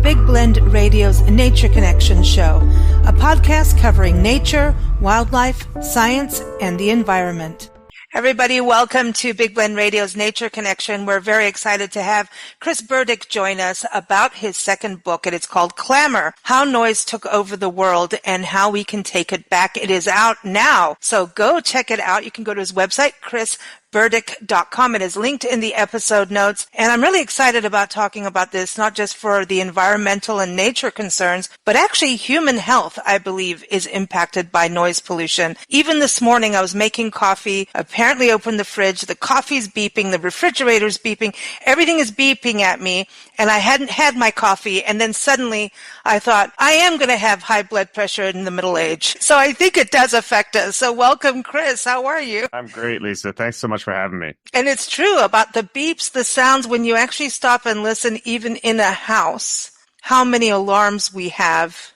Big Blend Radio's Nature Connection Show, a podcast covering nature, wildlife, science, and the environment. Everybody, welcome to Big Blend Radio's Nature Connection. We're very excited to have Chris Berdik join us about his second book, and it's called Clamor, How Noise Took Over the World and How We Can Take It Back. It is out now, so go check it out. You can go to his website, chrisberdik.com. It is linked in the episode notes, and I'm really excited about talking about this, not just for the environmental and nature concerns, but actually human health, I believe, is impacted by noise pollution. Even this morning, I was making coffee, apparently opened the fridge, the coffee's beeping, the refrigerator's beeping, everything is beeping at me, and I hadn't had my coffee, and then suddenly I thought, I am going to have high blood pressure in the middle age. So I think it does affect us. So welcome, Chris. How are you? I'm great, Lisa. Thanks so much for having me. And it's true about the beeps, the sounds, when you actually stop and listen, even in a house, how many alarms we have.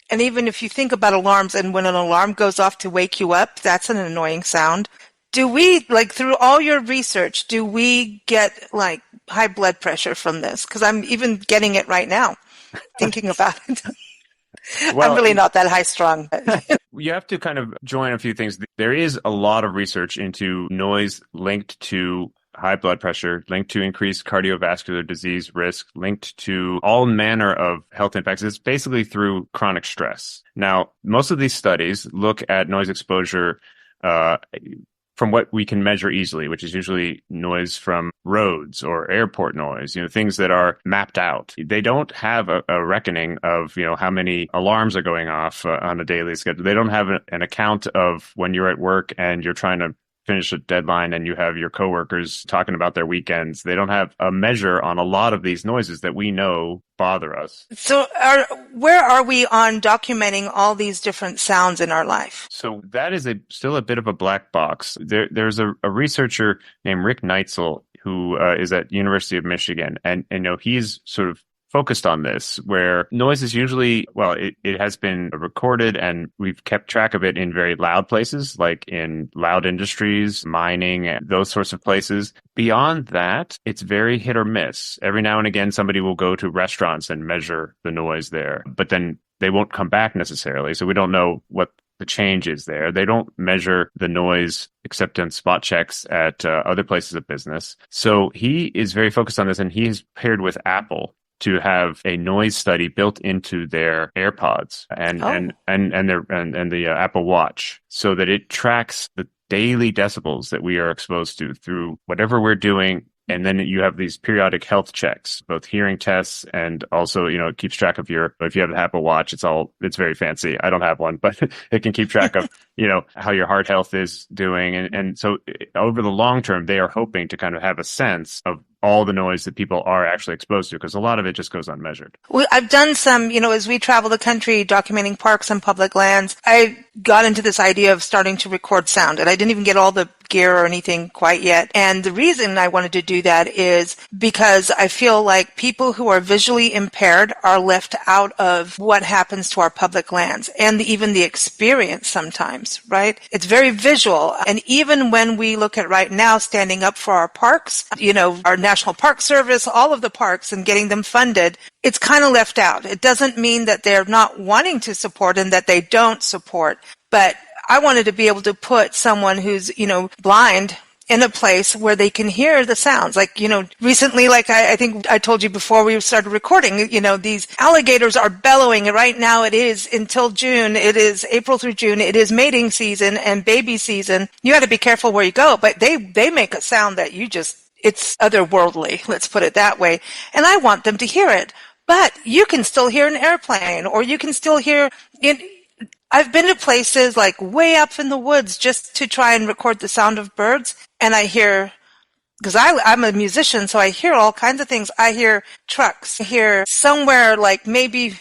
And even if you think about alarms, and when an alarm goes off to wake you up, that's an annoying sound. Do we, like through all your research, do we get like high blood pressure from this? Because I'm even getting it right now, thinking about it. Well, I'm really not that high strung. You have to kind of join a few things. There is a lot of research into noise linked to high blood pressure, linked to increased cardiovascular disease risk, linked to all manner of health impacts. It's basically through chronic stress. Now, most of these studies look at noise exposure from what we can measure easily, which is usually noise from roads or airport noise, things that are mapped out. They don't have a reckoning of, how many alarms are going off on a daily schedule. They don't have an account of when you're at work and you're trying to finish a deadline and you have your coworkers talking about their weekends. They don't have a measure on a lot of these noises that we know bother us. So where are we on documenting all these different sounds in our life? So that is still a bit of a black box. There's a researcher named Rick Neitzel who is at University of Michigan, and he's sort of focused on this, where noise is usually, it has been recorded and we've kept track of it in very loud places, like in loud industries, mining, and those sorts of places. Beyond that, it's very hit or miss. Every now and again, somebody will go to restaurants and measure the noise there, but then they won't come back necessarily. So we don't know what the change is there. They don't measure the noise except on spot checks at other places of business. So he is very focused on this, and he is paired with Apple to have a noise study built into their AirPods and the Apple Watch, so that it tracks the daily decibels that we are exposed to through whatever we're doing. And then you have these periodic health checks, both hearing tests and also, it keeps track of if you have the Apple Watch, it's very fancy. I don't have one, but it can keep track of, how your heart health is doing. And so over the long term, they are hoping to kind of have a sense of all the noise that people are actually exposed to, because a lot of it just goes unmeasured. Well, I've done some, as we travel the country documenting parks and public lands, I got into this idea of starting to record sound, and I didn't even get all the gear or anything quite yet. And the reason I wanted to do that is because I feel like people who are visually impaired are left out of what happens to our public lands and even the experience sometimes, right? It's very visual. And even when we look at right now standing up for our parks, our National Park Service, all of the parks, and getting them funded, it's kind of left out. It doesn't mean that they're not wanting to support and that they don't support, but I wanted to be able to put someone who's, blind in a place where they can hear the sounds. Like, recently, like I think I told you before we started recording, these alligators are bellowing. And right now it is until June. It is April through June. It is mating season and baby season. You got to be careful where you go, but they make a sound that it's otherworldly. Let's put it that way. And I want them to hear it, but you can still hear an airplane, or you can still hear it. I've been to places like way up in the woods just to try and record the sound of birds. And I hear, because I'm a musician, so I hear all kinds of things. I hear trucks. I hear somewhere like maybe,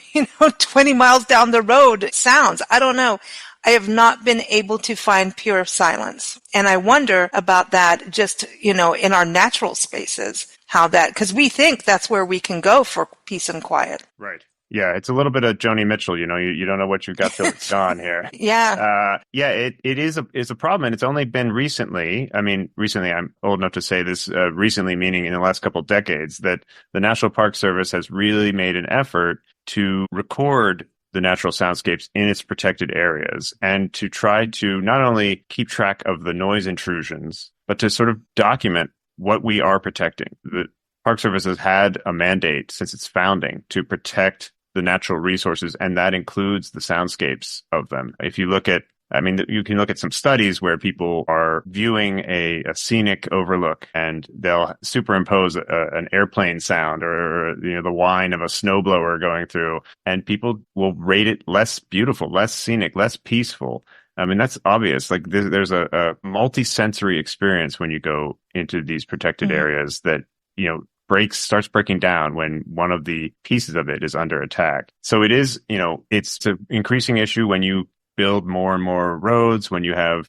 20 miles down the road sounds. I don't know. I have not been able to find pure silence. And I wonder about that just, in our natural spaces, how that, because we think that's where we can go for peace and quiet. Right. Yeah, it's a little bit of Joni Mitchell, you don't know what you've got till it's gone here. Yeah. Yeah, it is a problem, and it's only been recently. I mean, recently, I'm old enough to say this, recently meaning in the last couple of decades, that the National Park Service has really made an effort to record the natural soundscapes in its protected areas and to try to not only keep track of the noise intrusions, but to sort of document what we are protecting. The Park Service has had a mandate since its founding to protect the natural resources, and that includes the soundscapes of them. If you look at, I mean, you can look at some studies where people are viewing a scenic overlook and they'll superimpose an airplane sound or the whine of a snowblower going through, and people will rate it less beautiful, less scenic, less peaceful. I mean, that's obvious. Like there's a multi-sensory experience when you go into these protected areas that, starts breaking down when one of the pieces of it is under attack. So it is, it's an increasing issue when you build more and more roads, when you have,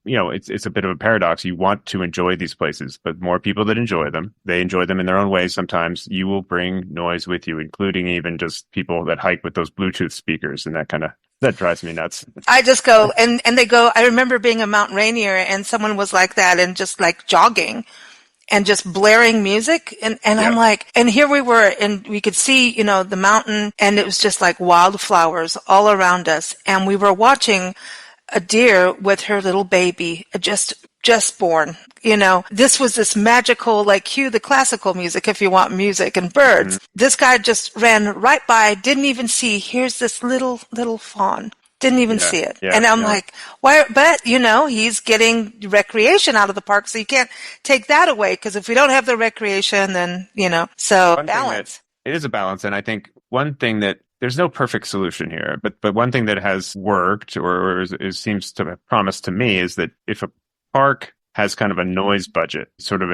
it's a bit of a paradox. You want to enjoy these places, but more people that enjoy them, they enjoy them in their own ways. Sometimes you will bring noise with you, including even just people that hike with those Bluetooth speakers, and that drives me nuts. I just go, and they go, I remember being a Mount Rainier and someone was like that and just like jogging and just blaring music. And I'm like, and here we were, and we could see, the mountain, and it was just like wildflowers all around us. And we were watching a deer with her little baby, just born. This was this magical, like, cue the classical music if you want music, and birds. This guy just ran right by, didn't even see, here's this little fawn. Didn't even see it. And I'm like, why? But, he's getting recreation out of the park, so you can't take that away, because if we don't have the recreation, then, so balance. It is a balance. And I think one thing that there's no perfect solution here, but one thing that has worked or seems to have promised to me is that if a park has kind of a noise budget, sort of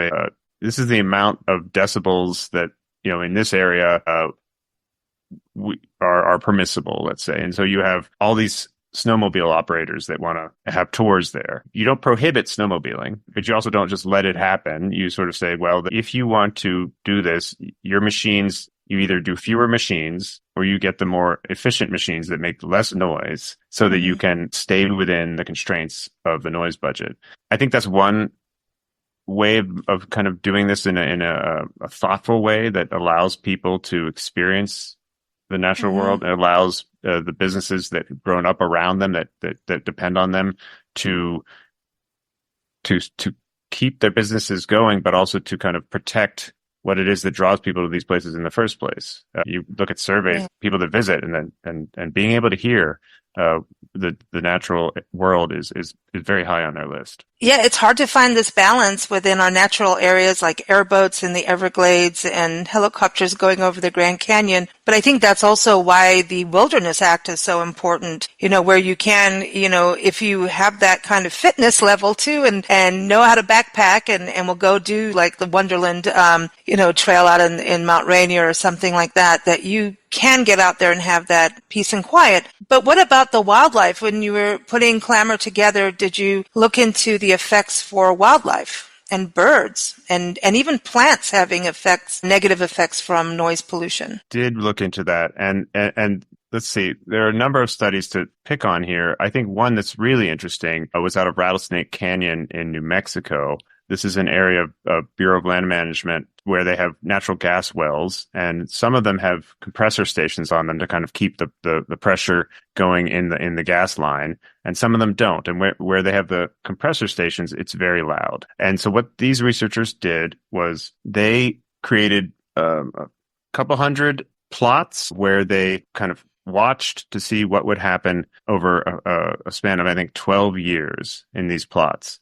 this is the amount of decibels that, in this area, are permissible, let's say. And so you have all these snowmobile operators that want to have tours there. You don't prohibit snowmobiling, but you also don't just let it happen. You sort of say, well, if you want to do this, your machines, you either do fewer machines or you get the more efficient machines that make less noise so that you can stay within the constraints of the noise budget. I think that's one way of kind of doing this in a thoughtful way that allows people to experience the natural world. It allows the businesses that have grown up around them, that depend on them, to keep their businesses going, but also to kind of protect what it is that draws people to these places in the first place. You look at surveys, people that visit, and being able to hear the natural world is very high on their list. Yeah, it's hard to find this balance within our natural areas like airboats in the Everglades and helicopters going over the Grand Canyon. But I think that's also why the Wilderness Act is so important, where you can, if you have that kind of fitness level too and know how to backpack and will go do like the Wonderland, trail out in Mount Rainier or something like that you can get out there and have that peace and quiet. But what about the wildlife? When you were putting Clamor together, did you look into the effects for wildlife and birds and even plants having negative effects from noise pollution? Did look into that. And let's see, there are a number of studies to pick on here. I think one that's really interesting was out of Rattlesnake Canyon in New Mexico. This is an area of Bureau of Land Management where they have natural gas wells, and some of them have compressor stations on them to kind of keep the pressure going in the gas line, and some of them don't. And where they have the compressor stations, it's very loud. And so what these researchers did was they created a couple hundred plots where they kind of watched to see what would happen over a span of, I think, 12 years in these plots.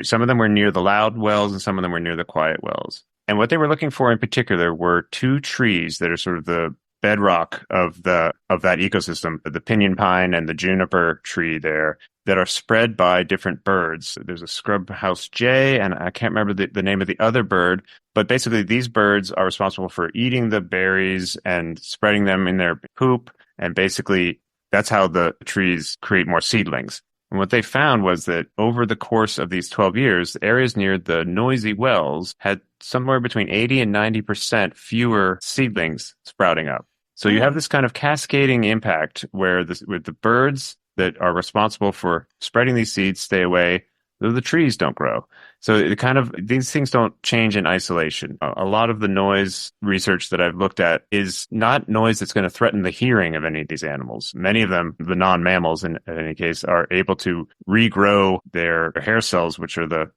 Some of them were near the loud wells and some of them were near the quiet wells. And what they were looking for in particular were two trees that are sort of the bedrock of that ecosystem, the pinyon pine and the juniper tree there, that are spread by different birds. There's a scrub house jay, and I can't remember the name of the other bird, but basically these birds are responsible for eating the berries and spreading them in their poop, and basically that's how the trees create more seedlings. And what they found was that over the course of these 12 years, the areas near the noisy wells had somewhere between 80 and 90% fewer seedlings sprouting up. So you have this kind of cascading impact where with the birds that are responsible for spreading these seeds stay away, though the trees don't grow. So it kind of, these things don't change in isolation. A lot of the noise research that I've looked at is not noise that's going to threaten the hearing of any of these animals. Many of them, the non-mammals in any case, are able to regrow their hair cells, which are the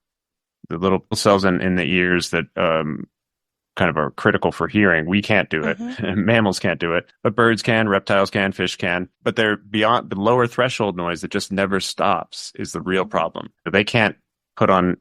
little cells in the ears that kind of are critical for hearing. We can't do it. Mammals can't do it, but birds can, reptiles can, fish can. But they're beyond the lower threshold noise that just never stops is the real problem. They can't put on,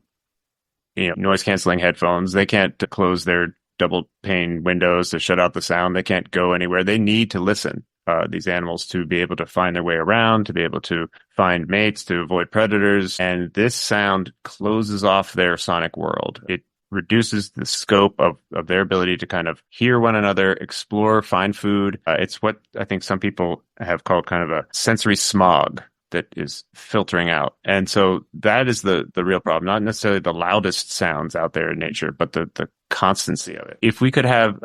noise canceling headphones. They can't close their double pane windows to shut out the sound. They can't go anywhere. They need to listen. These animals to be able to find their way around, to be able to find mates, to avoid predators. And this sound closes off their sonic world. It reduces the scope of their ability to kind of hear one another, explore, find food. It's what I think some people have called kind of a sensory smog that is filtering out. And so that is the real problem, not necessarily the loudest sounds out there in nature, but the constancy of it. If we could have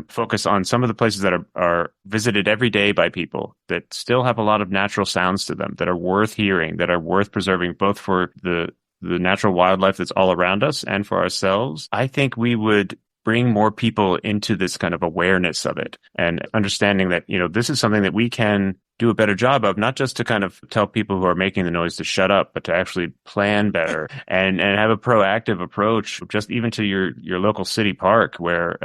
focus on some of the places that are visited every day by people that still have a lot of natural sounds to them, that are worth hearing, that are worth preserving, both for the natural wildlife that's all around us and for ourselves, I think we would bring more people into this kind of awareness of it and understanding that, this is something that we can do a better job of, not just to kind of tell people who are making the noise to shut up, but to actually plan better and have a proactive approach, just even to your local city park where,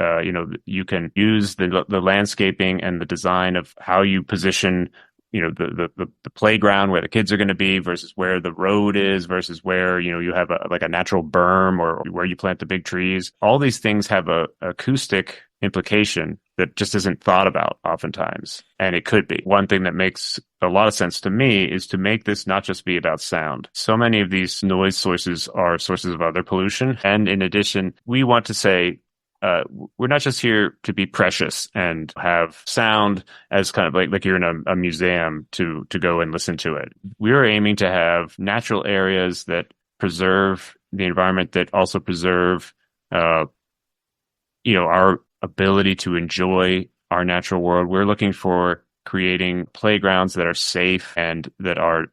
you can use the landscaping and the design of how you position the playground where the kids are going to be versus where the road is versus where, you have a natural berm or where you plant the big trees. All these things have a acoustic implication that just isn't thought about oftentimes. And it could be. One thing that makes a lot of sense to me is to make this not just be about sound. So many of these noise sources are sources of other pollution. And in addition, we want to say, we're not just here to be precious and have sound as kind of like you're in a museum to go and listen to it. We're aiming to have natural areas that preserve the environment, that also preserve, our ability to enjoy our natural world. We're looking for creating playgrounds that are safe and that are,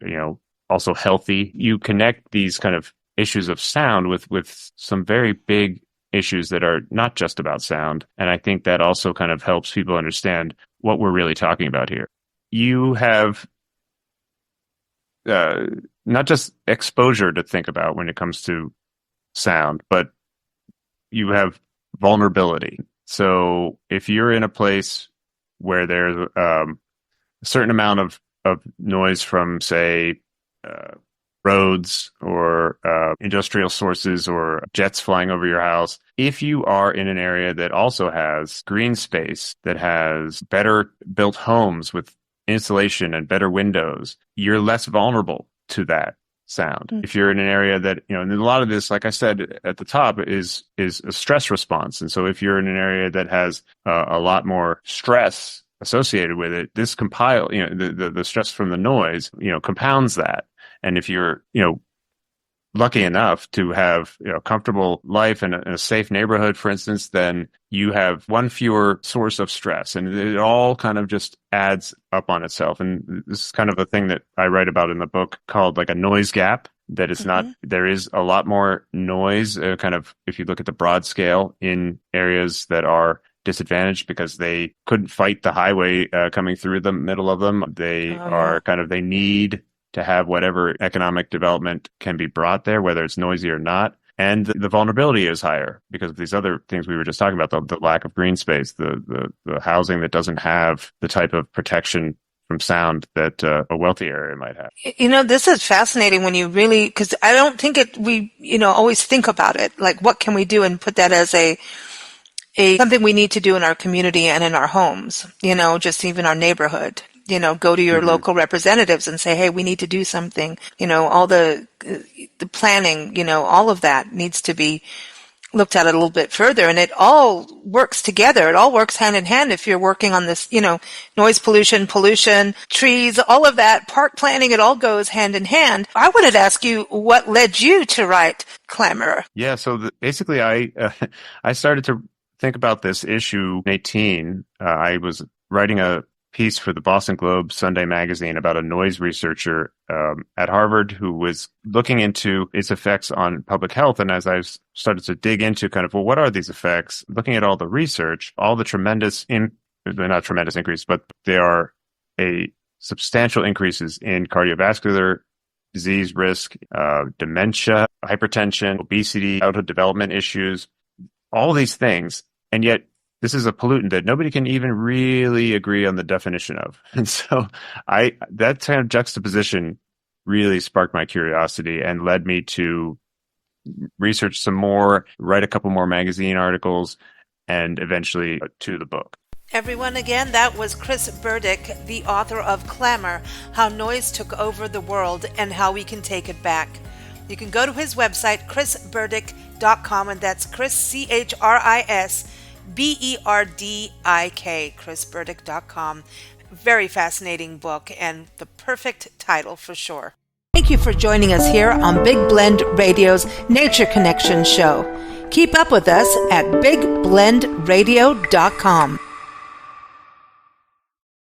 also healthy. You connect these kind of issues of sound with some very big issues that are not just about sound. And I think that also kind of helps people understand what we're really talking about here. You have not just exposure to think about when it comes to sound, but you have vulnerability. So if you're in a place where there's a certain amount of noise from, say, roads or industrial sources or jets flying over your house, if you are in an area that also has green space, that has better built homes with insulation and better windows, you're less vulnerable to that sound. If you're in an area that, and a lot of this, like I said at the top, is a stress response. And so if you're in an area that has a lot more stress associated with it, this the stress from the noise, compounds that. And if you're, lucky enough to have a comfortable life in a safe neighborhood, for instance, then you have one fewer source of stress, and it all kind of just adds up on itself. And this is kind of a thing that I write about in the book called like a noise gap. That is not, there is a lot more noise, kind of, if you look at the broad scale, in areas that are disadvantaged because they couldn't fight the highway coming through the middle of them. They they need to have whatever economic development can be brought there, whether it's noisy or not. And the vulnerability is higher because of these other things we were just talking about, the lack of green space, the housing that doesn't have the type of protection from sound that a wealthy area might have. This is fascinating when you really, because I don't think we always think about it, like what can we do and put that as a something we need to do in our community and in our homes, just even our neighborhood. Go to your local representatives and say, hey, we need to do something. All the planning, all of that needs to be looked at a little bit further. And it all works together. It all works hand in hand if you're working on this, noise pollution, trees, all of that, park planning, it all goes hand in hand. I wanted to ask you what led you to write Clamor. Yeah, so basically I started to think about this issue 18, I was writing a piece for the Boston Globe Sunday magazine about a noise researcher at Harvard who was looking into its effects on public health. And as I started to dig into kind of, well, what are these effects? Looking at all the research, all the they're not tremendous increase, but they are a substantial increases in cardiovascular disease risk, dementia, hypertension, obesity, childhood development issues, all these things. And yet this is a pollutant that nobody can even really agree on the definition of. And so that kind of juxtaposition really sparked my curiosity and led me to research some more, write a couple more magazine articles, and eventually to the book. Everyone, again, that was Chris Berdik, the author of Clamor, How Noise Took Over the World and How We Can Take It Back. You can go to his website, chrisberdik.com, and that's Chris, ChrisBerdik, chrisberdik.com. Very fascinating book and the perfect title for sure. Thank you for joining us here on Big Blend Radio's Nature Connection show. Keep up with us at bigblendradio.com.